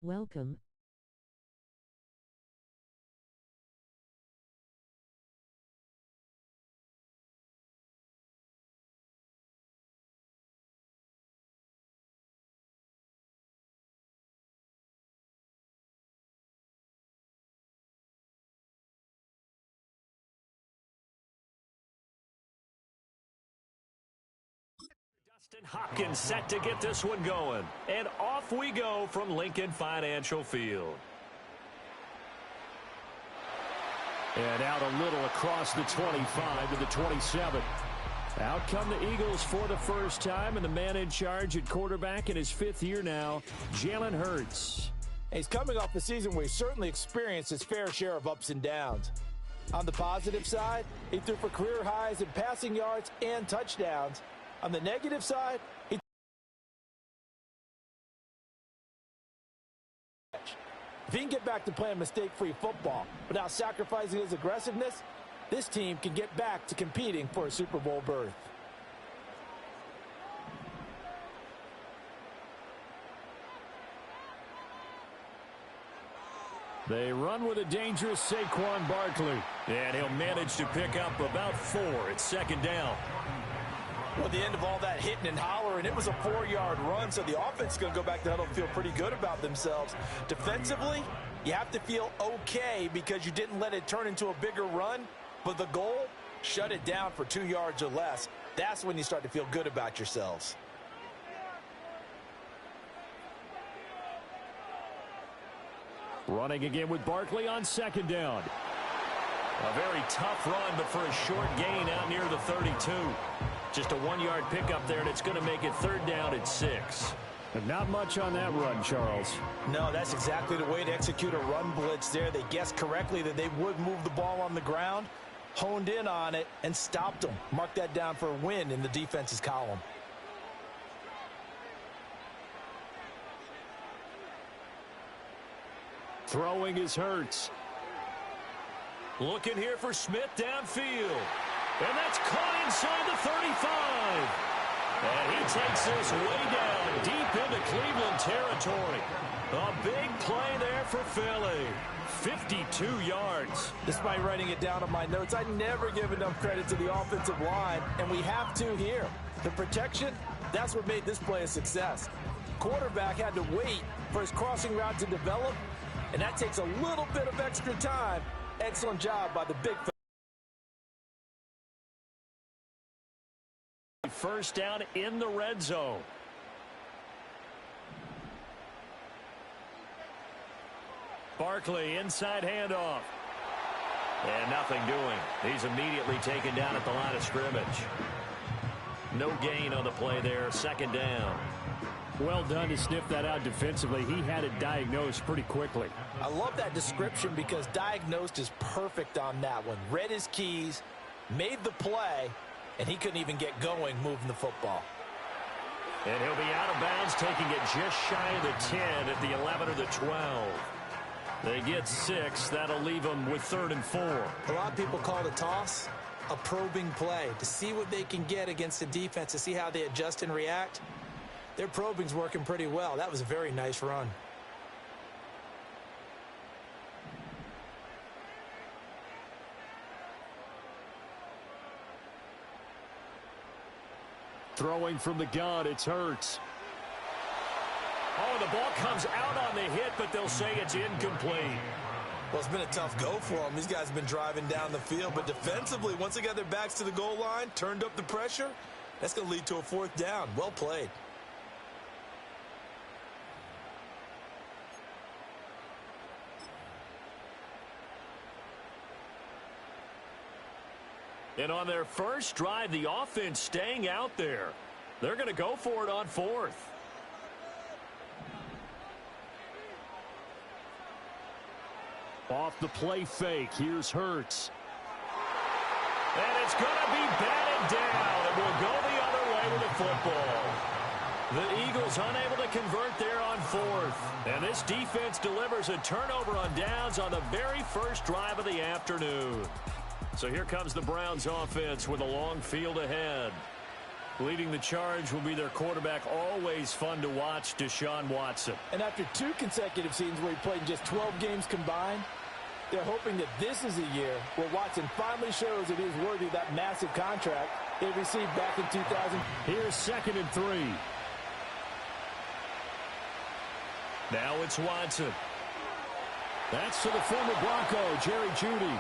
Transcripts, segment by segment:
Welcome. Dustin Hopkins set to get this one going. And off we go from Lincoln Financial Field. And out a little across the 25 to the 27. Out come the Eagles for the first time, and the man in charge at quarterback in his 5th year now, Jalen Hurts. He's coming off a season where he certainly experienced his fair share of ups and downs. On the positive side, he threw for career highs in passing yards and touchdowns. On the negative side, if he can get back to playing mistake-free football without sacrificing his aggressiveness, this team can get back to competing for a Super Bowl berth. They run with a dangerous Saquon Barkley. And he'll manage to pick up about 4 at 2nd down. Well, the end of all that hitting and hollering, it was a 4-yard run, so the offense is going to go back to huddle and feel pretty good about themselves. Defensively, you have to feel okay because you didn't let it turn into a bigger run, but the goal, shut it down for 2 yards or less. That's when you start to feel good about yourselves. Running again with Barkley on 2nd down. A very tough run, but for a short gain out near the 32. Just a 1-yard pickup there, and it's going to make it 3rd down at 6. And not much on that run, Charles. No, that's exactly the way to execute a run blitz there. They guessed correctly that they would move the ball on the ground, honed in on it, and stopped them. Mark that down for a win in the defense's column. Throwing is Hurts. Looking here for Smith downfield. And that's caught inside the 35. And he takes this way down deep into Cleveland territory. A big play there for Philly. 52 yards. Despite writing it down on my notes, I never give enough credit to the offensive line, and we have to here. The protection, that's what made this play a success. Quarterback had to wait for his crossing route to develop, and that takes a little bit of extra time. Excellent job by the big fella. 1st down in the red zone. Barkley inside handoff. And nothing doing. He's immediately taken down at the line of scrimmage. No gain on the play there. 2nd down. Well done to sniff that out defensively. He had it diagnosed pretty quickly. I love that description because diagnosed is perfect on that one. Read his keys, made the play, and he couldn't even get going moving the football. And he'll be out of bounds, taking it just shy of the 10 at the 11 or the 12. They get 6. That'll leave them with 3rd and 4. A lot of people call it a toss, a probing play, to see what they can get against the defense, to see how they adjust and react. Their probing's working pretty well. That was a very nice run. Throwing from the gun, it's Hurts. Oh, the ball comes out on the hit, but they'll say it's incomplete. Well, it's been a tough go for them. These guys have been driving down the field, but defensively, once they got their backs to the goal line, turned up the pressure, that's going to lead to a 4th down. Well played. And on their first drive, the offense staying out there. They're going to go for it on 4th. Off the play fake, here's Hurts. And it's going to be batted down, and we'll go the other way with the football. The Eagles unable to convert there on 4th. And this defense delivers a turnover on downs on the very first drive of the afternoon. So here comes the Browns offense with a long field ahead. Leading the charge will be their quarterback, always fun to watch, Deshaun Watson. And after 2 consecutive seasons where he played in just 12 games combined, they're hoping that this is a year where Watson finally shows that he's worthy of that massive contract they received back in 2000. Here's 2nd and 3. Now it's Watson. That's to the former Bronco, Jerry Jeudy.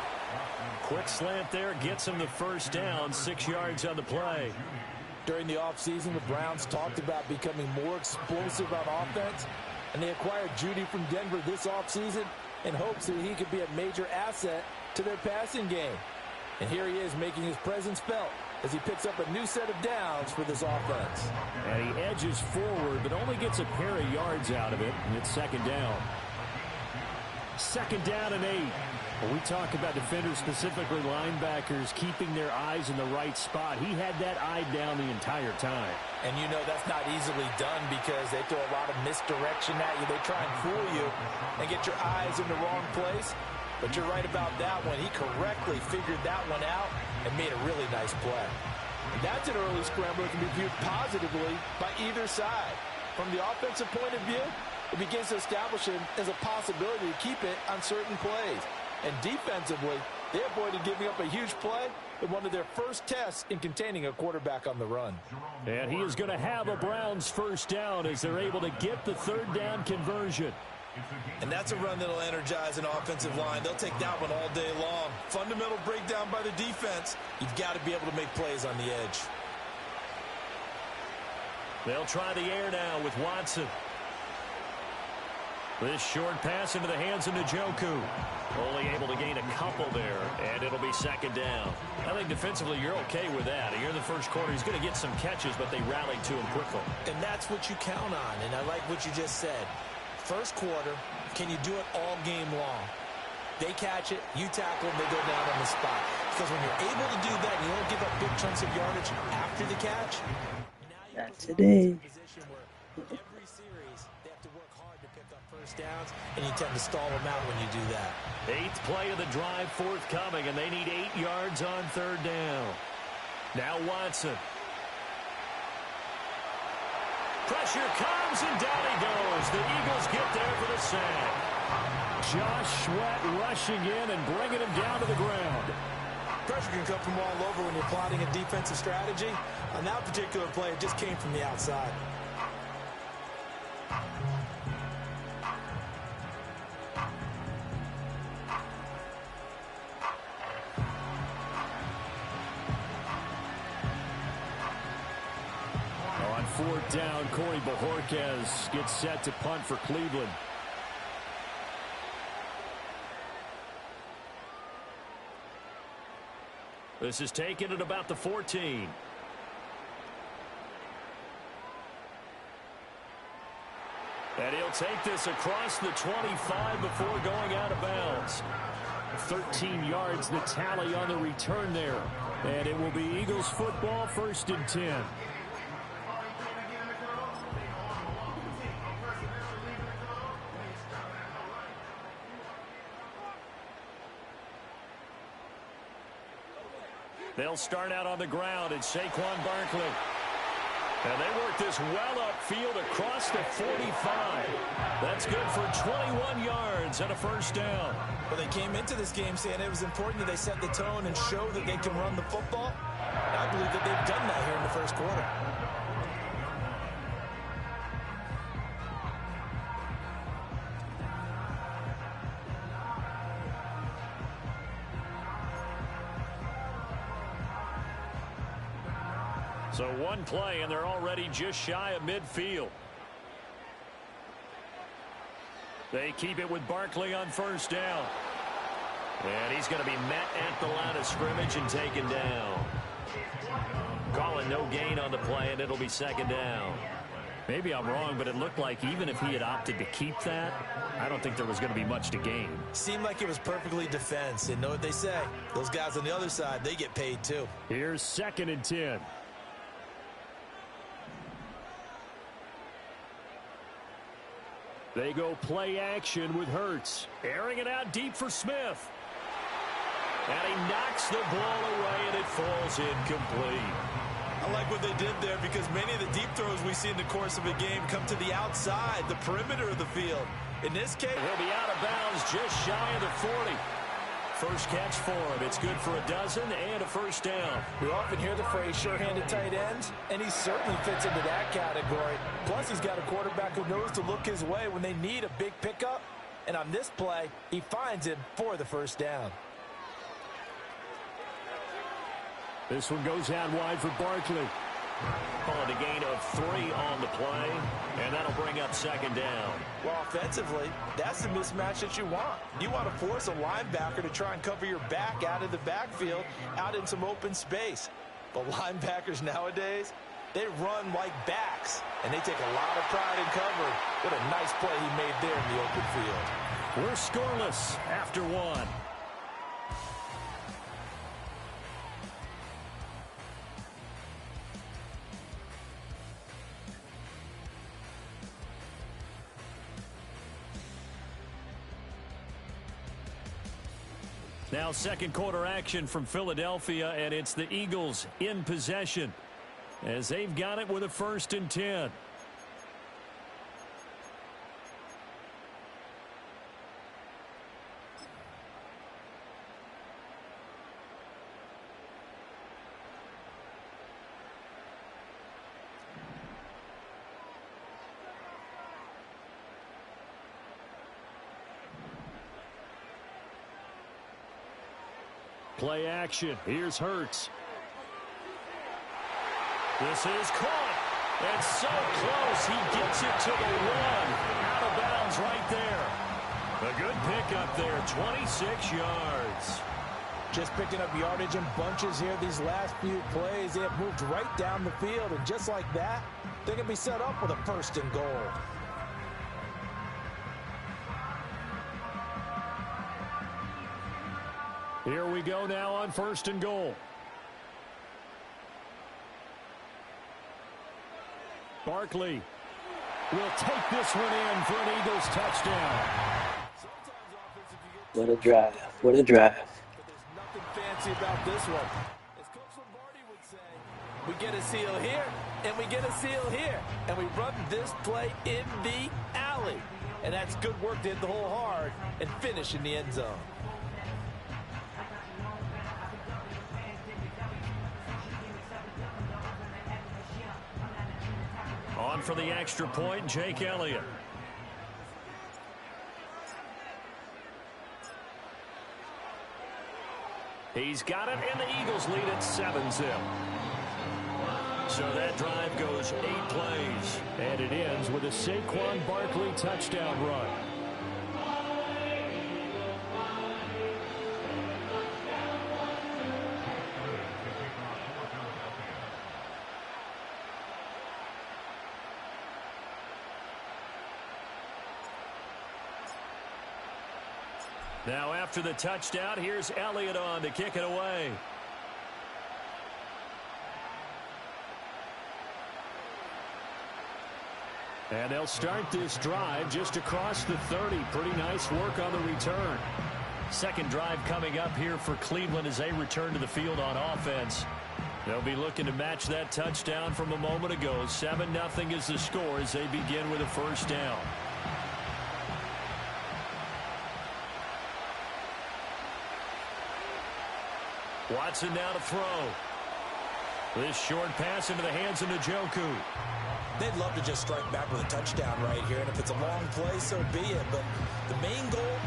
Quick slant there, gets him the first down, 6 yards on the play. During the offseason, the Browns talked about becoming more explosive on offense, and they acquired Jeudy from Denver this offseason in hopes that he could be a major asset to their passing game. And here he is making his presence felt as he picks up a new set of downs for this offense. And he edges forward, but only gets a pair of yards out of it, and it's 2nd down. 2nd down and 8. When we talk about defenders, specifically linebackers, keeping their eyes in the right spot, he had that eye down the entire time. And you know that's not easily done because they throw a lot of misdirection at you. They try and fool you and get your eyes in the wrong place. But you're right about that one. He correctly figured that one out and made a really nice play. And that's an early scramble that can be viewed positively by either side. From the offensive point of view, it begins to establish him as a possibility to keep it on certain plays. And defensively, they avoided giving up a huge play in one of their first tests in containing a quarterback on the run. And he is going to have a Browns first down as they're able to get the 3rd down conversion. And that's a run that'll energize an offensive line. They'll take that one all day long. Fundamental breakdown by the defense. You've got to be able to make plays on the edge. They'll try the air now with Watson. This short pass into the hands of Njoku. Only able to gain a couple there, and it'll be 2nd down. I think defensively you're okay with that. Here in the first quarter, he's going to get some catches, but they rallied to him quickly. And that's what you count on, and I like what you just said. First quarter, can you do it all game long? They catch it, you tackle them, they go down on the spot. Because when you're able to do that, you don't give up big chunks of yardage after the catch. That's today. Every series, they have to work hard to pick up first downs, and you tend to stall them out when you do that. 8th play of the drive forthcoming, and they need 8 yards on 3rd down. Now Watson. Pressure comes, and down he goes. The Eagles get there for the sack. Josh Sweat rushing in and bringing him down to the ground. Pressure can come from all over when you're plotting a defensive strategy. On that particular play, it just came from the outside. On 4th down, Corey Bojorquez gets set to punt for Cleveland. This is taken at about the 14. And he'll take this across the 25 before going out of bounds. 13 yards the tally on the return there. And it will be Eagles football, 1st and 10. They'll start out on the ground. It's Saquon Barkley. And they work this well upfield across the 45. That's good for 21 yards and a first down. Well, they came into this game saying it was important that they set the tone and show that they can run the football. And I believe that they've done that here in the first quarter. So one play, and they're already just shy of midfield. They keep it with Barkley on first down. And he's going to be met at the line of scrimmage and taken down. Calling no gain on the play, and it'll be 2nd down. Maybe I'm wrong, but it looked like even if he had opted to keep that, I don't think there was going to be much to gain. Seemed like it was perfectly defense. And know what they say? Those guys on the other side, they get paid too. Here's 2nd and 10. They go play action with Hurts. Airing it out deep for Smith. And he knocks the ball away, and it falls incomplete. I like what they did there because many of the deep throws we see in the course of a game come to the outside, the perimeter of the field. In this case, he'll be out of bounds just shy of the 40. First catch for him. It's good for a dozen and a first down. We often hear the phrase sure-handed tight ends, and he certainly fits into that category. Plus, he's got a quarterback who knows to look his way when they need a big pickup. And on this play, he finds him for the first down. This one goes out wide for Barkley. Calling a gain of 3 on the play, and that'll bring up second down. Well, offensively, that's the mismatch that you want. You want to force a linebacker to try and cover your back out of the backfield, out in some open space. But linebackers nowadays, they run like backs, and they take a lot of pride in cover. What a nice play he made there in the open field. We're scoreless after 1. Now second quarter action from Philadelphia, and it's the Eagles in possession as they've got it with a 1st and 10. Play action. Here's Hurts. This is caught. And so close. He gets it to the 1. Out of bounds right there. A good pickup there. 26 yards. Just picking up yardage in bunches here these last few plays. They have moved right down the field. And just like that, they're going to be set up with a 1st and goal. Here we go now on 1st and goal. Barkley will take this one in for an Eagles touchdown. What a drive. What a drive. But there's nothing fancy about this one. As Coach Lombardi would say, we get a seal here, and we get a seal here. And we run this play in the alley. And that's good work to hit the hole hard and finish in the end zone. On for the extra point, Jake Elliott. He's got it, and the Eagles lead at 7-0. So that drive goes 8 plays. And it ends with a Saquon Barkley touchdown run. Now after the touchdown, here's Elliott on to kick it away. And they'll start this drive just across the 30. Pretty nice work on the return. Second drive coming up here for Cleveland as they return to the field on offense. They'll be looking to match that touchdown from a moment ago. 7-0 is the score as they begin with a 1st down. Watson now to throw. This short pass into the hands of Njoku. They'd love to just strike back with a touchdown right here, and if it's a long play, so be it. But the main goal,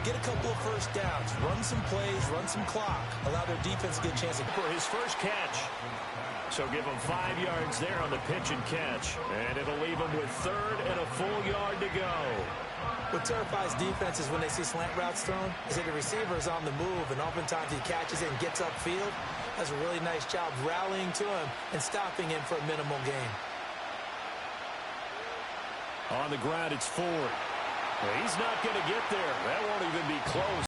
get a couple of 1st downs, run some plays, run some clock, allow their defense to get a chance for his first catch. So give him 5 yards there on the pitch and catch, and it'll leave him with 3rd and a full yard to go. What terrifies defenses when they see slant routes thrown is that the receiver is on the move, and oftentimes he catches it and gets upfield. Does a really nice job rallying to him and stopping him for a minimal gain. On the ground, it's Ford. Well, he's not going to get there. That won't even be close.